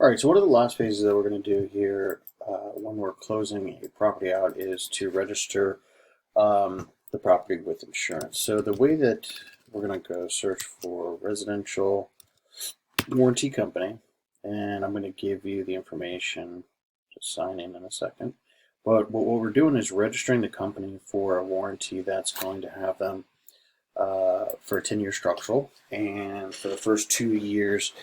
All right, so one of the last phases that we're going to do here when we're closing a property out is to register the property with insurance. So the way that we're going to go search for residential warranty company, and I'm going to give you the information to sign in a second. But what we're doing is registering the company for a warranty that's going to have them for a 10-year structural, and for the first 2 years,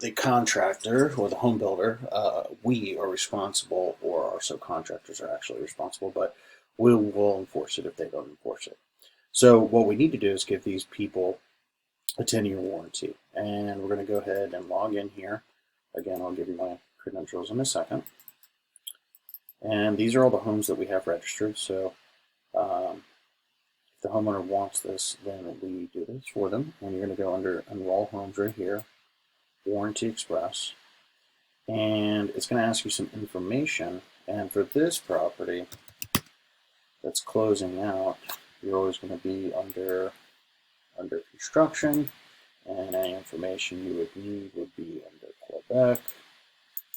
the contractor or the home builder, we are responsible, or our subcontractors are actually responsible, but we will enforce it if they don't enforce it. So what we need to do is give these people a 10-year warranty, and we're going to go ahead and log in here. Again, I'll give you my credentials in a second. And these are all the homes that we have registered. So if the homeowner wants this, then we do this for them. And you're going to go under Enroll Homes right here, Warranty Express. And it's going to ask you some information. And for this property that's closing out, you're always going to be under construction. And any information you would need would be under Quebec.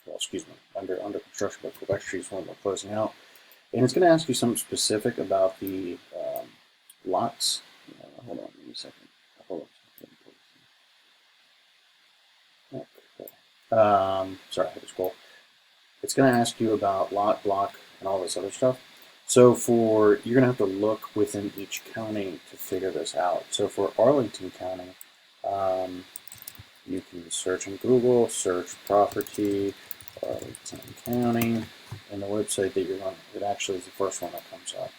Well, excuse me, under construction, but Quebec Street is one we're closing out. And it's going to ask you something specific about the lots. Hold on, give me a second. Hold on. Okay. Sorry, I had to scroll. It's going to ask you about lot, block, and all this other stuff. So you're going to have to look within each county to figure this out. So for Arlington County, you can search in Google, search property, Arlington County, and the website that you're on, it actually is the first one that comes up.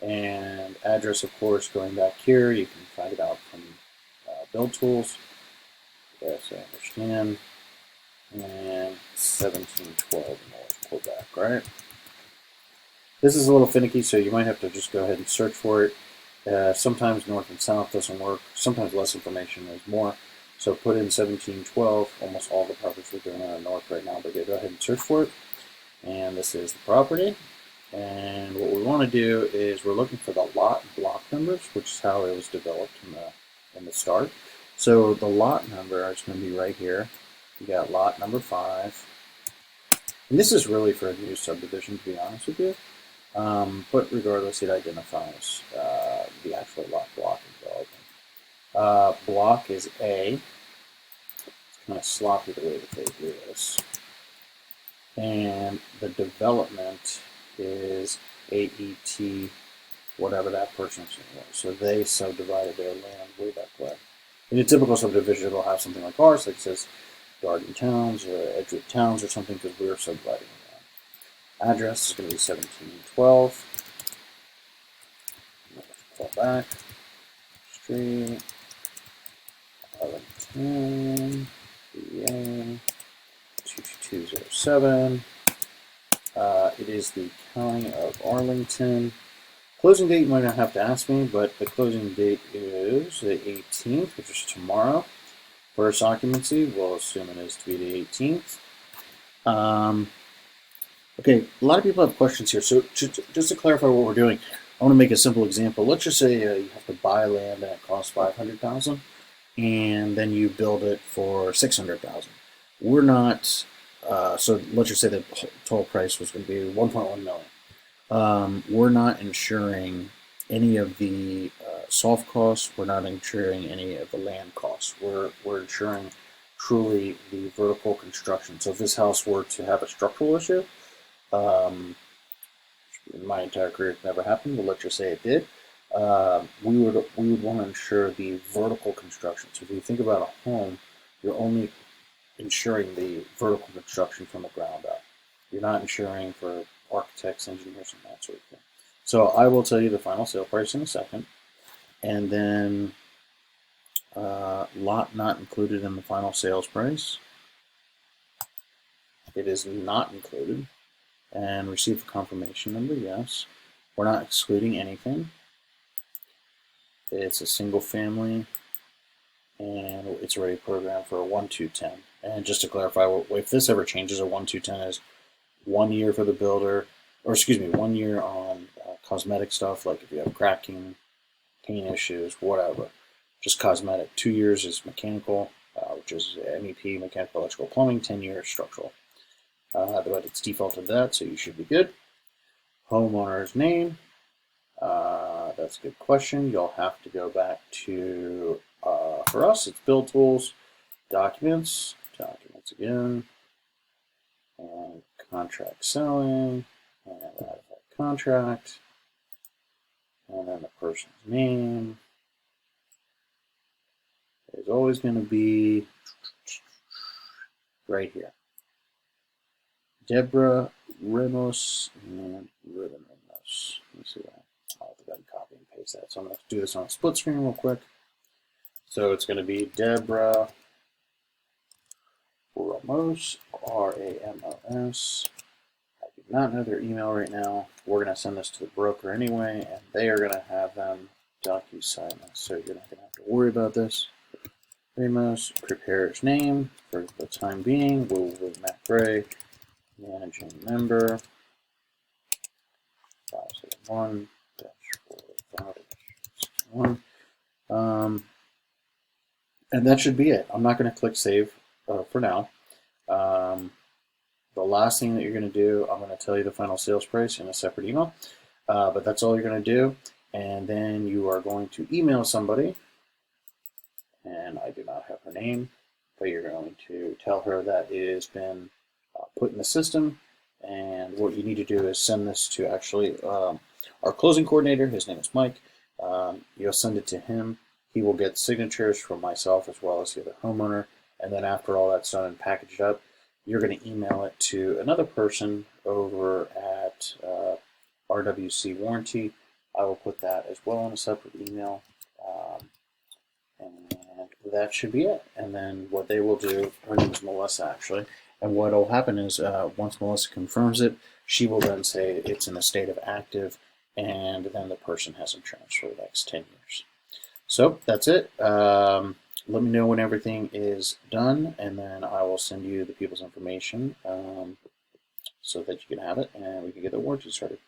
And address, of course, going back here, you can find it out from Build Tools. Yes, I understand. And 1712 North Quebec, right? This is a little finicky, so you might have to just go ahead and search for it. Sometimes north and south doesn't work. Sometimes less information is more. So put in 1712. Almost all the properties we're doing are north right now, but go ahead and search for it. And this is the property. And what we want to do is we're looking for the lot and block numbers, which is how it was developed in the start. So the lot number is going to be right here. You got lot number 5. And this is really for a new subdivision, to be honest with you. But regardless, it identifies the actual lot block involved. Block is A. It's kind of sloppy the way that they do this. And the development is AET, whatever that person's name was. So they subdivided their land way back when. In a typical subdivision, it'll have something like ours, like it says Garden Towns or Edgewood Towns or something, because we're subdividing land. Address is going to be 1712. Quebec Street, Arlington, PA 22207. It is the County of Arlington. Closing date, you might not have to ask me, but the closing date is the 18th, which is tomorrow. First occupancy, we'll assume it is to be the 18th. Okay, a lot of people have questions here. So just to clarify what we're doing, I want to make a simple example. Let's just say you have to buy land and it costs $500,000, and then you build it for $600,000. We're not. So let's just say the total price was going to be $1.1 million. We're not insuring any of the soft costs. We're not insuring any of the land costs. We're insuring truly the vertical construction. So if this house were to have a structural issue, in my entire career it never happened, but let's just say it did, we would want to insure the vertical construction. So if you think about a home, you're only insuring the vertical construction from the ground up. You're not insuring for architects, engineers, and that sort of thing. So I will tell you the final sale price in a second, and then lot not included in the final sales price. It is not included. And receive a confirmation number, yes. We're not excluding anything. It's a single family, and it's already programmed for a 1-2-10. And just to clarify, if this ever changes, a 1-2-10 is 1 year for the builder, or excuse me, 1 year on cosmetic stuff, like if you have cracking, paint issues, whatever. Just cosmetic. 2 years is mechanical, which is MEP, mechanical, electrical, plumbing, 10 years structural. But it's defaulted to that, so you should be good. Homeowner's name. That's a good question. You'll have to go back to, for us, it's Build Tools, Documents again, and Contract Selling, and Ratify Contract, and then the person's name is always going to be right here. Deborah Ramos and Ruben Ramos. Let me see that. I'll have to go and copy and paste that. So I'm going to do this on a split screen real quick. So it's going to be Deborah Ramos, R-A-M-O-S. I do not know their email right now. We're going to send this to the broker anyway, and they are going to have them DocuSign this. So you're not going to have to worry about this. Ramos, preparer's name for the time being. We'll with Matt Gray, managing member. 571-4 and that should be it. I'm not going to click save for now. The last thing that you're going to do, I'm going to tell you the final sales price in a separate email, but that's all you're going to do. And then you are going to email somebody, and I do not have her name, but you're going to tell her that it has been put in the system. And what you need to do is send this to actually our closing coordinator. His name is Mike. You'll send it to him. He will get signatures from myself as well as the other homeowner. And then after all that's done and packaged up, you're going to email it to another person over at RWC Warranty. I will put that as well in a separate email. And that should be it. And then what they will do, her name is Melissa actually, and what will happen is once Melissa confirms it, she will then say it's in a state of active, and then the person has insurance for the next 10 years. So that's it. Let me know when everything is done, and then I will send you the people's information so that you can have it, and we can get the warranty started.